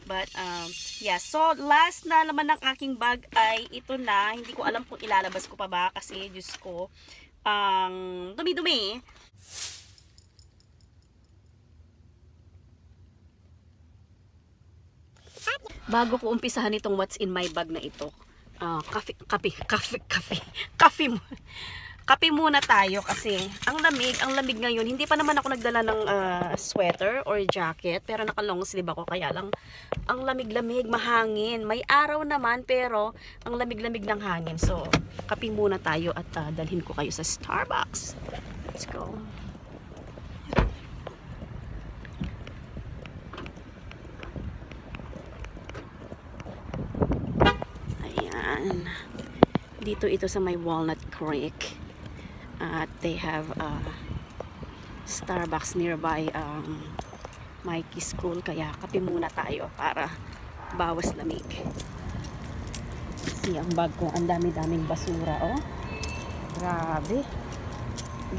But, yeah. So, last na naman ng aking bag ay ito na. Hindi ko alam kung ilalabas ko pa ba kasi, Diyos ko, ang dumi-dumi. Bago ko umpisahan itong what's in my bag na ito, kape muna tayo kasi ang lamig ngayon. Hindi pa naman ako nagdala ng sweater or jacket, pero naka long sleeve ako, kaya lang ang lamig-lamig, mahangin. May araw naman pero ang lamig-lamig ng hangin. So, kape muna tayo at dalhin ko kayo sa Starbucks. Let's go. Ayan. Dito ito sa may Walnut Creek. At they have Starbucks nearby Mikey School, kaya kape muna tayo para bawas lamig. Kasi ang bag ko, ang dami-daming basura, oh. Grabe.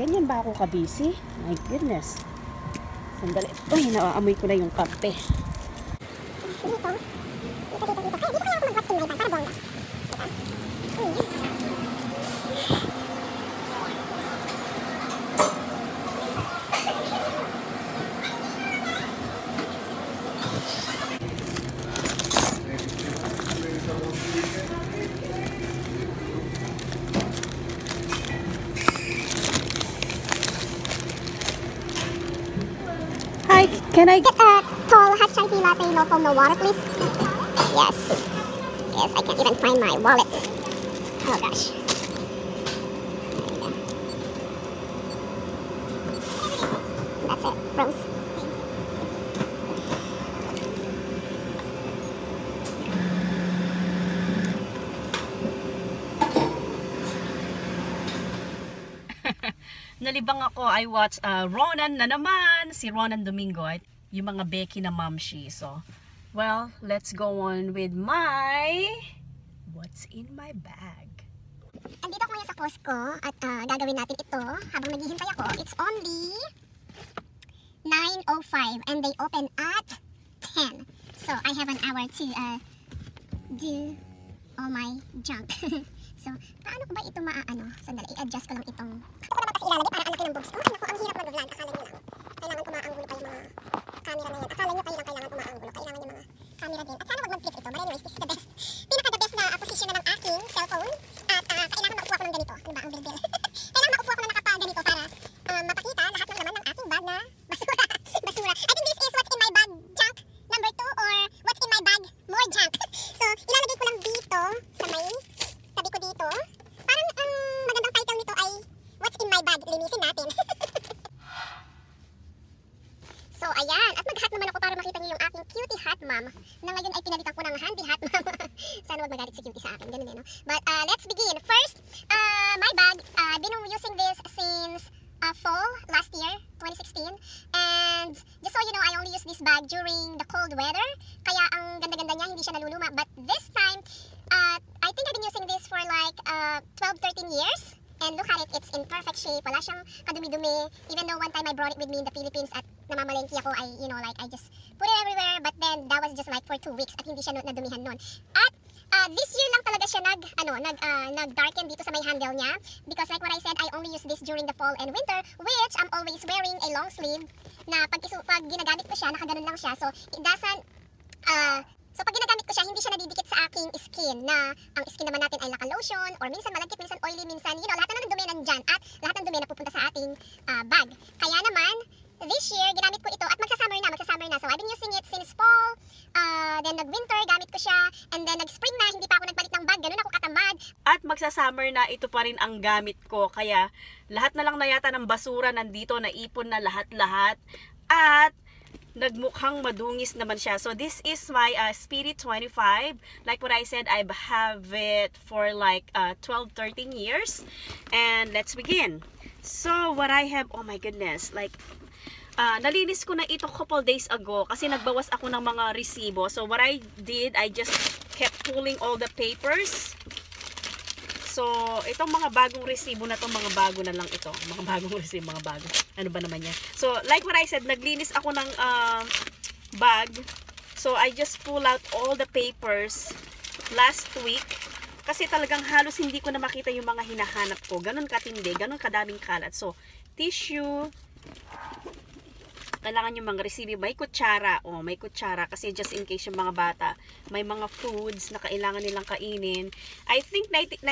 Ganyan ba ako kabisi? My goodness. Sandali. Uy, naaamoy ko na yung kape. Hi, can I Get a tall hot chai tea latte, no foam, no water, please? Yes. Yes, I can't even find my wallet. Oh gosh. That's it, Rose. nalibang ako, I watched Ronan na naman, si Ronan Domingo, yung mga Becky na mamshi. So, well, let's go on with my what's in my bag. Andito ako ngayon sa Costco at gagawin natin ito habang naghihintay ako. It's only 9:05 and they open at 10. So, I have an hour to do all my junk. So, paano ko ba ito maaano? Sandali, i-adjust ko lang itong... Ito ko naman kasi ilalagay para ang laki ng boobs ko. Ay, naku, ang hirap mag-vlog. Akala nyo lang. Kailangan kumaanggulo pa yung mga camera na yan. Akala nyo kayo lang kailangan kumaanggulo. Kailangan yung mga camera din. At sana wag mag-flip ito. But anyways, this is the best. Pinaka-the best na position na ng aking cellphone. At kailangan maupo ako ng ganito. Ano ba ang bilbil? Kailangan maupo ako na nakapaganito para mapakita lahat ng laman ng aking bag na basura. Basura. I think this is what's in my bag junk number 2 or what's in my bag more junk. So, ilalagay ko lang dito sa may tabi ko dito. Parang ang magandang title nito ay what's in my bag, linisin natin. So, ayan. At mag-hat naman ako para makita niyo yung aking cutie hat mom na ngayon ay pinalitan ko ng handy hat mom. Sana wag magalit si cutie sa akin. Ganun no? But let's begin. First, my bag. I've been using this since fall last year, 2016. And just so you know, I only use this bag during the cold weather. Kaya ang ganda-ganda niya, hindi siya naluluma. But this time, I think I've been using this for like 12-13 years. And look at it, it's in perfect shape. Wala siyang kadumi-dumi. Even though one time I brought it with me in the Philippines at namamalengke ako, I just put it everywhere. But then that was just like for 2 weeks at hindi siya nadumihan nun. At this year lang talaga siya nag-darken dito sa may handle niya. Because like what I said, I only use this during the fall and winter, which I'm always wearing a long sleeve na pag ginagamit ko siya, nakaganon lang siya. So it doesn't, so pag ginagamit ko siya, hindi siya nadidikit sa aking skin na ang skin naman natin ay naka-lotion or minsan malagkit, minsan oily, minsan, lahat na ng dumi nandyan at lahat ng dumi napupunta sa ating bag. Kaya naman, this year, ginamit ko ito at magsasummer na. So I've been using it since fall, then nag-winter, gamit ko siya, and then nag-spring na, hindi pa ako nagpalit ng bag, ganun ako katamad. At magsasummer na, ito pa rin ang gamit ko. Kaya lahat na lang na yata ng basura nandito, naipon na lahat-lahat. At nagmukhang madungis naman siya. So this is my Spirit 25. Like what I said, I have it for like 12-13 years. And let's begin. So what I have, oh my goodness, like nalinis ko na ito couple days ago kasi nagbawas ako ng mga resibo. So what I did, I just kept pulling all the papers. So, itong mga bagong resibo na to, mga bago na lang ito. Mga bagong resibo, mga bago. Ano ba naman yan? So, like what I said, naglinis ako ng bag. So, I just pull out all the papers last week. Kasi talagang halos hindi ko na makita yung mga hinahanap ko. Ganon katindi, ganon kadaming kalat. So, tissue. Kailangan yung mga resibo. May kutsara. Oh, may kutsara. Kasi just in case yung mga bata, may mga foods na kailangan nilang kainin. I think 90%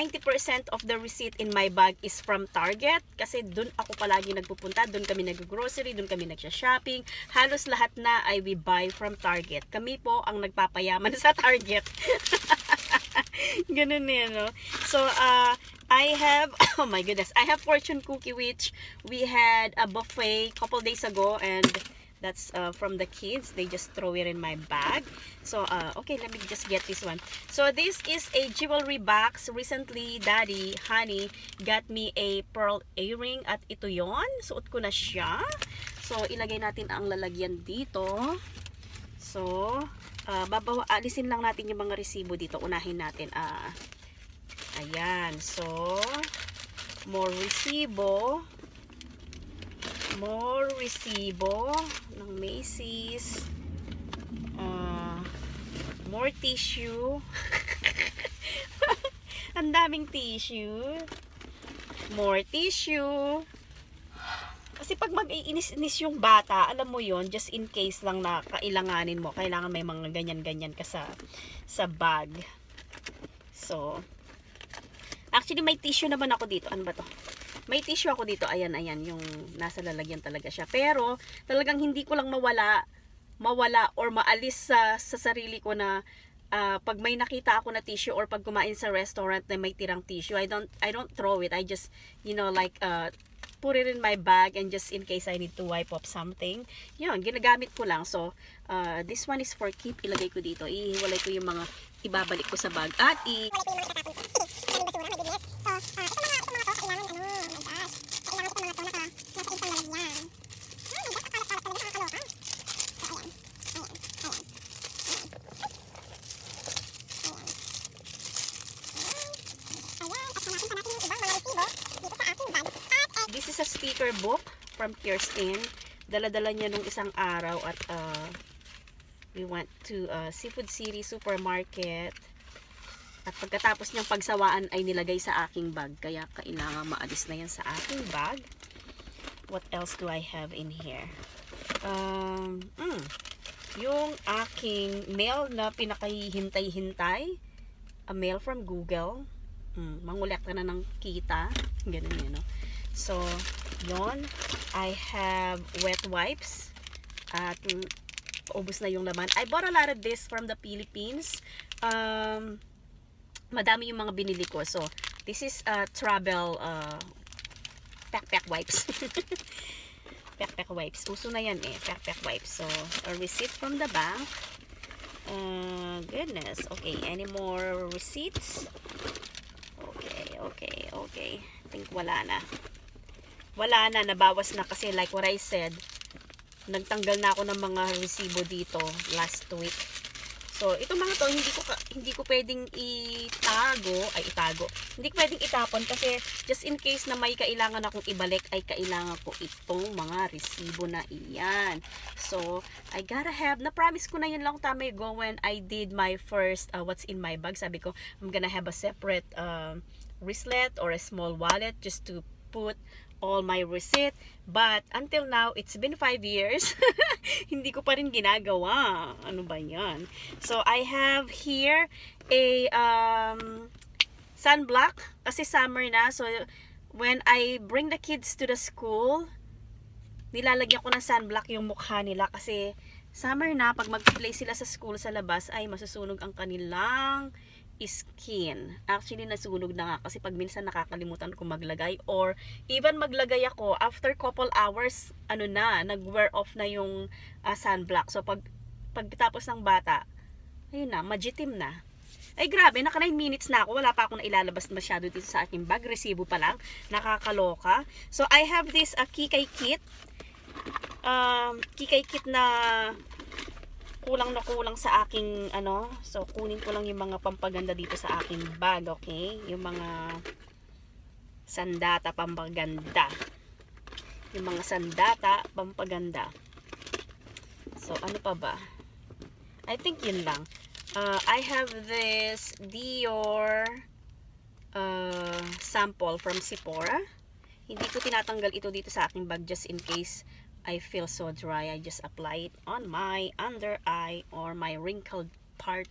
of the receipt in my bag is from Target. Kasi dun ako palagi nagpupunta. Dun kami nag-grocery. Dun kami nagsha-shopping. Halos lahat na ay we buy from Target. Kami po ang nagpapayaman sa Target. Ganun yan, no? So, I have, oh my goodness, I have fortune cookie, which we had a buffet couple days ago, and that's from the kids. They just throw it in my bag. So, okay, let me just get this one. So, this is a jewelry box. Recently, Daddy, Honey, got me a pearl earring, at ito yon. Suot ko na siya. So, ilagay natin ang lalagyan dito. So, alisin lang natin yung mga resibo dito. Unahin natin. Ayan. So, more resibo. More resibo ng Macy's. More tissue. Ang daming tissue. More tissue. Kasi pag mag-iinis-inis yung bata, alam mo yon, just in case lang na kailanganin mo, kailangan may mga ganyan-ganyan ka sa bag. So, actually may tissue naman ako dito. Ano ba to? May tissue ako dito. Ayan, ayan, yung nasa lalagyan talaga siya. Pero, talagang hindi ko lang mawala or maalis sa sarili ko na pag may nakita ako na tissue or pag kumain sa restaurant na may tirang tissue, I don't throw it. I just, you know, like, put it in my bag, and just in case I need to wipe up something, yun, ginagamit ko lang. So, this one is for keep. Ilagay ko dito. Ihiwalay ko yung mga ibabalik ko sa bag. At this is a sticker book from Kirsten. Dala-dala niya nung isang araw at we went to Seafood City Supermarket. At pagkatapos niyang pagsawaan ay nilagay sa aking bag. Kaya kailangan maalis na yan sa aking bag. What else do I have in here? Yung aking mail na pinakahihintay-hintay. A mail from Google. Mangulek ka na ng kita. Ganun yun, no? So, yon. I have wet wipes. At paubos na yung laman. I bought a lot of this from the Philippines. Madami yung mga binili ko. So, this is travel pack wipes. Pack wipes. Uso na yan eh. Pack wipes. So, a receipt from the bank. Goodness. Okay, any more receipts? Okay. I think wala na. Wala na, nabawas na kasi like what I said, nagtanggal na ako ng mga resibo dito last week. So, itong mga to, hindi ko pwedeng itago. Hindi ko pwedeng itapon kasi just in case na may kailangan akong ibalik, ay kailangan ko itong mga resibo na iyan. So, I gotta have, na-promise ko na yun long time ago when I did my first what's in my bag. Sabi ko, I'm gonna have a separate wristlet or a small wallet just to put all my receipt, but until now it's been 5 years. Hindi ko pa rin ginagawa. Ano ba yan? So I have here a sunblock kasi summer na. So when I bring the kids to the school, nilalagyan ko ng sunblock yung mukha nila kasi summer na, pag mag-play sila sa school sa labas ay masusunog ang kanilang skin. Actually, nasunog na nga kasi pag minsan nakakalimutan ko maglagay or even maglagay ako, after couple hours, nag-wear off na yung sunblock. So, pagtapos ng bata, ayun na, majitim na. Ay, grabe, naka 9 minutes na ako. Wala pa akong nailalabas masyado dito sa aking bag. Resibo pa lang. Nakakaloka. So, I have this Kikay kit. Kikay kit na kulang na kulang sa aking so kunin ko lang yung mga pampaganda dito sa aking bag, okay? Yung mga sandata pampaganda. So ano pa ba? I think yun lang. I have this Dior sample from Sephora. Hindi ko tinatanggal ito dito sa aking bag just in case I feel so dry. I just apply it on my under eye or my wrinkled part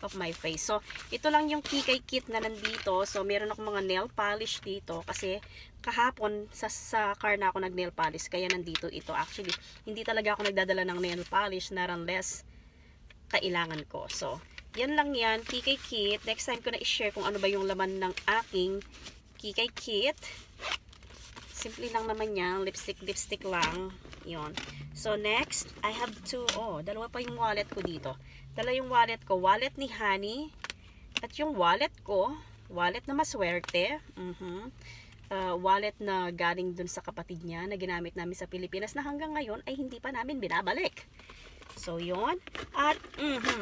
of my face. So, ito lang yung Kikay kit na nandito. So, meron akong mga nail polish dito kasi kahapon sa car na ako nag nail polish kaya nandito ito. Actually, hindi talaga ako nagdadala ng nail polish not unless kailangan ko. So, yan lang yan. Kikay kit. Next time ko na i-share kung ano ba yung laman ng aking Kikay kit. Simple lang naman yan. Lipstick lang. Yun. So, next, I have dalawa pa yung wallet ko dito. Dala yung wallet ko. Wallet ni Honey. At yung wallet ko, wallet na maswerte. Wallet na galing dun sa kapatid niya na ginamit namin sa Pilipinas na hanggang ngayon ay hindi pa namin binabalik. So, yun. At,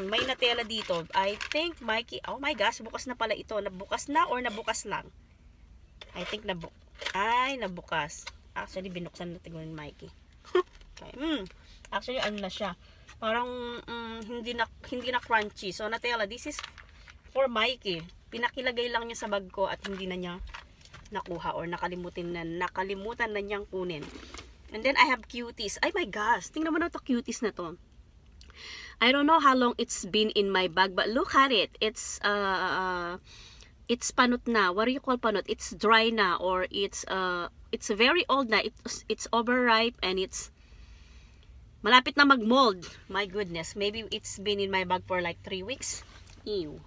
may natela dito. I think, Mikey, oh my gosh, bukas na pala ito. Nabukas na or nabukas lang? I think nabukas. Actually, binuksan natin ko ni Mikey. Okay. Actually, ano na siya. Parang hindi na crunchy. So, Nutella, this is for Mikey. Pinakilagay lang niya sa bag ko at hindi na niya nakuha or nakalimutan na niyang kunin. And then, I have cuties. Ay my gosh. Tingnan mo na ito, cuties na to. I don't know how long it's been in my bag, but look at it. It's panot na. What do you call panot? It's dry na or it's very old na. It's overripe and it's malapit na mag-mold. My goodness. Maybe it's been in my bag for like 3 weeks. Ew.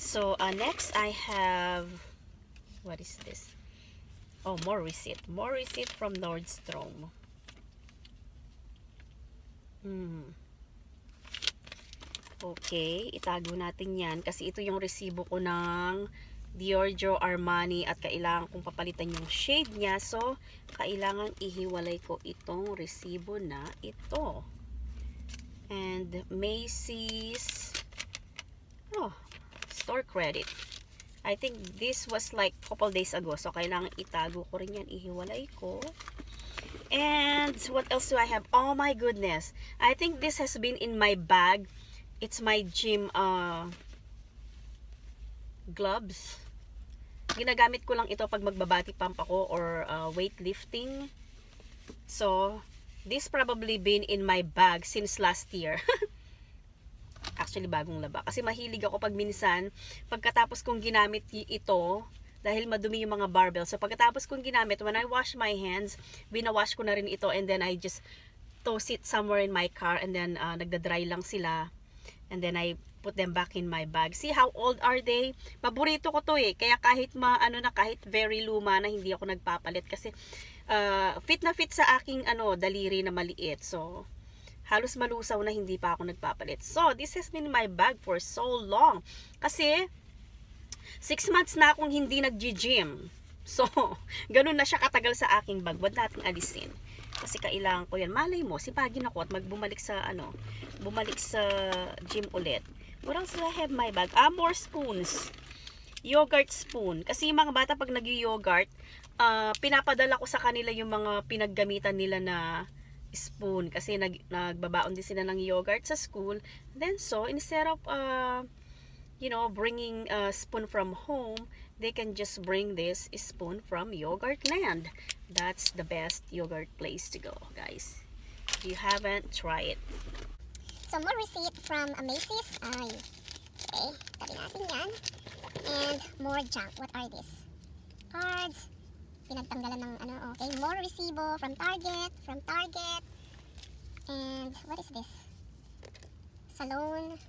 So, next I have, what is this? Oh, more receipt. More receipt from Nordstrom. Okay, itago natin yan kasi ito yung resibo ko ng Giorgio Armani at kailangan kong papalitan yung shade niya. So, kailangan ihiwalay ko itong resibo na ito. And Macy's store credit. I think this was like couple days ago. So, kailangan itago ko rin yan. Ihiwalay ko. And what else do I have? Oh my goodness. I think this has been in my bag. It's my gym gloves. Ginagamit ko lang ito pag magbabody pump ako or weightlifting. So, this probably been in my bag since last year. Actually, bagong laba. Kasi mahilig ako pag minsan, pagkatapos kong ginamit ito, dahil madumi yung mga barbell. So, pagkatapos kong ginamit, when I wash my hands, binawash ko na rin ito and then I just toss it somewhere in my car and then nagda-dry lang sila. And then I put them back in my bag. See how old are they? Paborito ko to eh. Kaya kahit kahit very luma na hindi ako nagpapalit kasi fit na fit sa aking daliri na maliit. So halos malusaw na hindi pa ako nagpapalit. So this has been in my bag for so long. Kasi 6 months na akong hindi nag-gym. So ganun na siya katagal sa aking bag. Wag nating alisin. Kasi kailangan ko yan. Malay mo, sipagin ako at bumalik sa gym ulit. What else do I have in my bag? More spoons. Yogurt spoon. Kasi yung mga bata pag nag-yogurt, pinapadala ko sa kanila yung mga pinaggamitan nila na spoon. Kasi nagbabaon din sila ng yogurt sa school. Then so, instead of bringing a spoon from home, they can just bring this spoon from Yogurtland. That's the best yogurt place to go, guys. If you haven't, try it. So, more receipt from Macy's. Okay, tabi natin yan. And more junk. What are these? Cards. Pinagtanggalan ng okay. More resibo from Target. And what is this? Salon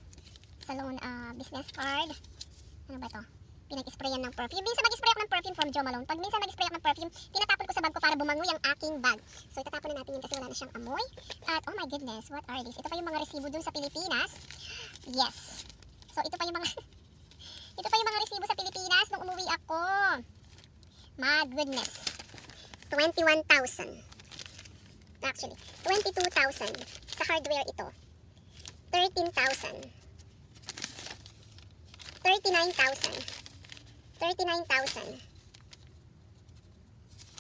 business card. Ano ba ito? Pinag-sprayan ng perfume. Minsan mag-spray ako ng perfume from Jo Malone. Pag minsan mag-spray ako ng perfume, tinatapon ko sa bag ko para bumangoy ang aking bag. So, itatapon na natin yun kasi wala na siyang amoy. At, oh my goodness, what are these? Ito pa yung mga resibo dun sa Pilipinas. Yes. So, ito pa yung mga resibo sa Pilipinas nung umuwi ako. My goodness. 21,000. Actually, 22,000. Sa hardware ito. 13,000. 39,000. 39,000.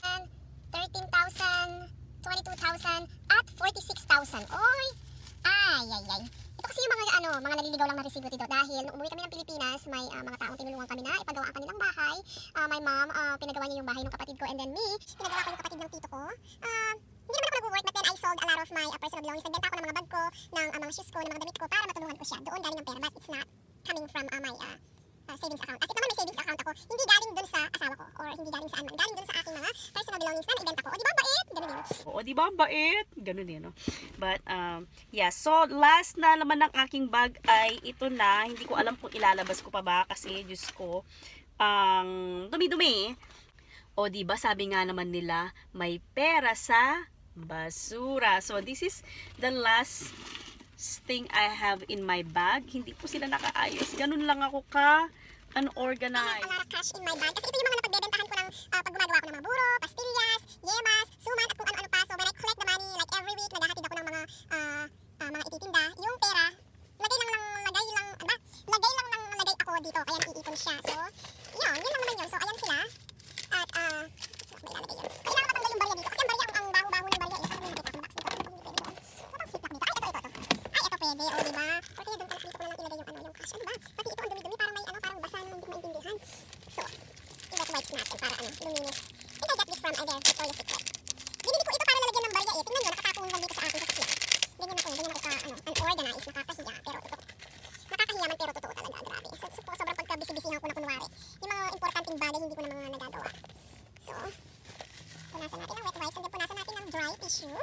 And 13,000, 22,000, at 46,000. Oy! Ay. Ito kasi yung mga naliligaw lang na resibo dito dahil nung umuwi kami ng Pilipinas, may mga taong tinulungan kami na ipagawa ang kanilang bahay. My mom, pinagawa niya yung bahay ng kapatid ko, and then me, pinagawa ko yung kapatid ng tito ko. Hindi naman ako nag-work, but then I sold a lot of my personal belongings. Nagbenta ako ng mga bag ko, ng mga shoes ko, ng mga damit ko para matulungan ko siya. Doon galing ang pera, but it's not coming from my savings account. As ito naman may savings account ako, hindi galing dun sa asawa ko or hindi galing saan man. Galing dun sa aking mga personal belongings na naibenta ko. O di ba bait? Ganun yun. Oo, di ba ang bait? Ganun yun, no? But, yeah. So, last na naman ng aking bag ay ito na. Hindi ko alam kung ilalabas ko pa ba kasi, Diyos ko, dumi-dumi. O, di ba sabi nga naman nila, may pera sa basura. So, this is the last thing I have in my bag. Hindi po sila nakaayos. Ganun lang ako ka unorganized. I have a lot of cash in my bag. Kasi ito yung mga napagbebentahan ko ng pag gumagawa ko ng mga buro, pastillas, yemas, suman, at kung ano-ano pa. So when I collect the money, like every week, naghahatid ako ng mga ititinda. Yung pera, lagay lang ako dito. Kaya naiipon siya. So, yun lang naman yun. So, ayan sila. At, may ilalagay yun. Kailangan matanggal yung barya dito. Kasi ang barya, ang baho-baho ng barya. Ito, hindi kita. Ang box dito. Ang siplak dito. Ay, ito. Ay, ito pwede. O, diba? Pero kaya doon pala dito ko na lang ilagay yung cash. O, diba? Pati ito, ang dumi-dumi. Parang may, parang basa nung hindi ko maintindihan. So, i-wet wipes natin para, luminis. I think I got this from, Victoria's Secret. Binili ko ito para lalagyan ng barya. Tingnan nyo, nakakatulong lang dito sa akin sa sakyan. Ganyan ako, unorganized, nakakahiya. Pero ito, nakakahiya man, pero totoo talaga. Grabe. So, sobrang pagka-busy-busyhan ko na kunwari. Yung mga importanteng bagay, hindi ko na mga nagagawa. So, punasan natin ang wet wipes and then punasan natin ng dry tissue.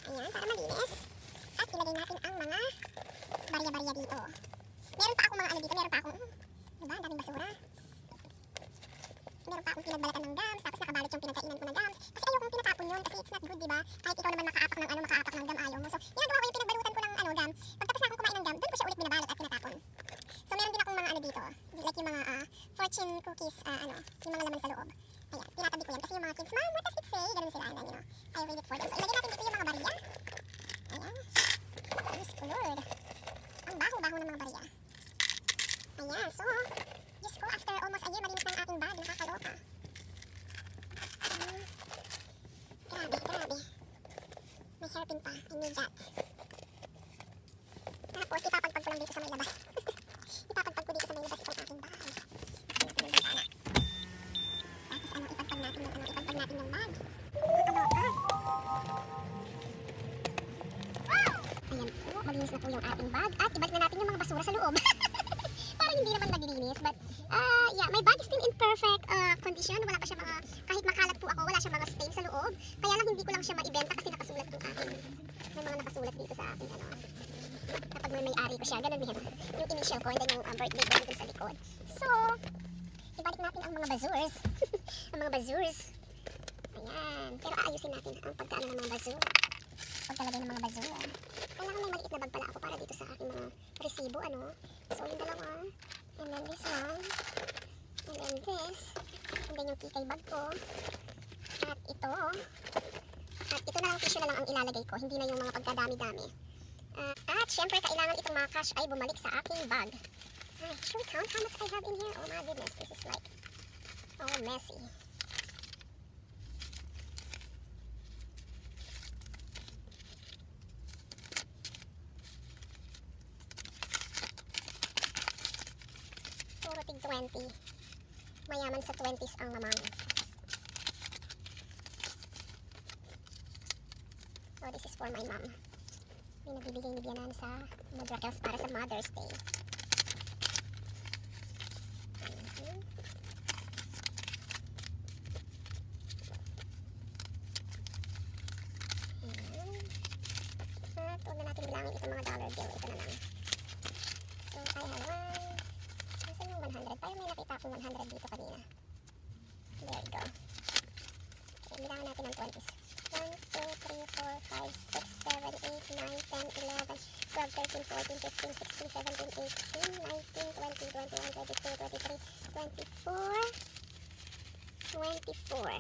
Ayan, para malinis. At ilagay natin ang mga barya-barya dito. Meron pa akong mga dito. Meron pa akong, diba, ang daming basura. Meron pa akong pinagbalatan ng gums. Tapos nakabalot yung pinagkainan ko ng gums. Kasi ayaw kong tinatapon yun kasi it's not good, diba? Kahit ikaw naman makaapak ng gum, ayaw mo. So, ginagawa ko yung pinagbalutan ko ng gum. Pagkatapos na akong kumain ng gum, doon ko siya ulit binabalot at tinatapon. So, meron din akong mga dito. Like yung mga fortune cookies, yung mga laman sa loob. Ayan, tinatabi ko yan kasi yung mga kids, Mom, what does it say? Ganun sila, and then, I read it for them. So, ilagay natin dito yung mga barya. Ayan. Diyos ko, Lord. Ang baho-baho ng mga barya. Ayan, so, Diyos ko, after almost a year, malinis na ang aking bag. Nakakaloka. Grabe. May hairpin pa. I need that. Tapos, ipapagpag ko lang dito sa may labas. Ipapagpag ko dito sa may labas itong aking bag. Tapos, ipagpag natin yung bag. Nakakaloka. Ayan po, malinis na po yung ating bag. At ibalik na natin yung mga basura sa loob. Parang hindi naman naglilinis. But, yeah, my bag is still in perfect condition. Wala pa siya kahit makalat po ako, wala siya mga stain sa loob. Kaya lang hindi ko lang siya maibenta kasi nakasulat yung aking, may mga nakasulat dito sa aking, kapag may-ari ko siya, ganun din. Yung initial ko, and then yung birthday ko dito sa likod. So, ibalik natin ang mga bazurs. Ang mga bazurs. Ayan. Pero aayusin natin ang pagkaano ng mga bazura. Pagkalagay ng mga bazura. Kailangan may maliit na bag pala ako para dito sa aking mga resibo, So, yung dalawa. And then this one. And then this. And then yung kikay bag ko. At ito. At ito na lang tissue na lang ang ilalagay ko. Hindi na yung mga pagkadami-dami. At syempre, kailangan itong mga cash ay bumalik sa aking bag. Should we count how much I have in here? Oh my goodness, this is like all messy. Puro tig 20. Mayaman sa 20s ang lamang. So this is for my mom. May nagbibigay ni Bianan sa Madrakels para sa Mother's Day. At huwag na natin bilangin itong mga dollar bill. Ito na lang. So I have one. Nasaan yung 100? Parang may nakita akong 100 dito kanina. There we go. Okay, bilangin natin ng 20s. 1, 2, 3, 4, 5, 6, 7, 8, 9, 10, 11, 12, 13, 14, 15, 16, 17, 18, 19, 20, 21, 22, 23, 24, 24.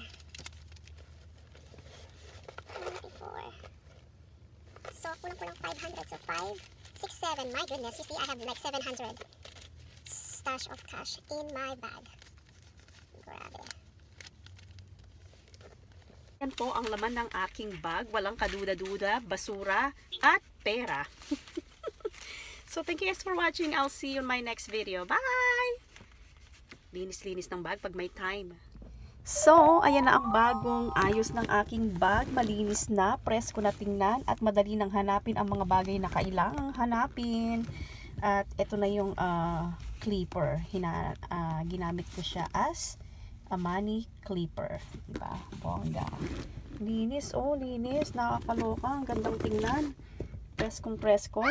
So, kulang-kulang 500. So, 5, 6, 7. My goodness, you see, I have like 700 stash of cash in my bag. Grabe. Yan po ang laman ng aking bag. Walang kaduda-duda, basura, at pera. So, thank you guys for watching. I'll see you in my next video. Bye! Linis-linis ng bag pag may time. So, ayan na ang bagong ayos ng aking bag. Malinis na, presko na tingnan, at madali nang hanapin ang mga bagay na kailangang hanapin. At ito na yung clipper. Ginamit ko siya as a money clipper. Diba? Bongga. Linis, oh, linis. Nakakaloka. Ang gandang tingnan. Preskong presko.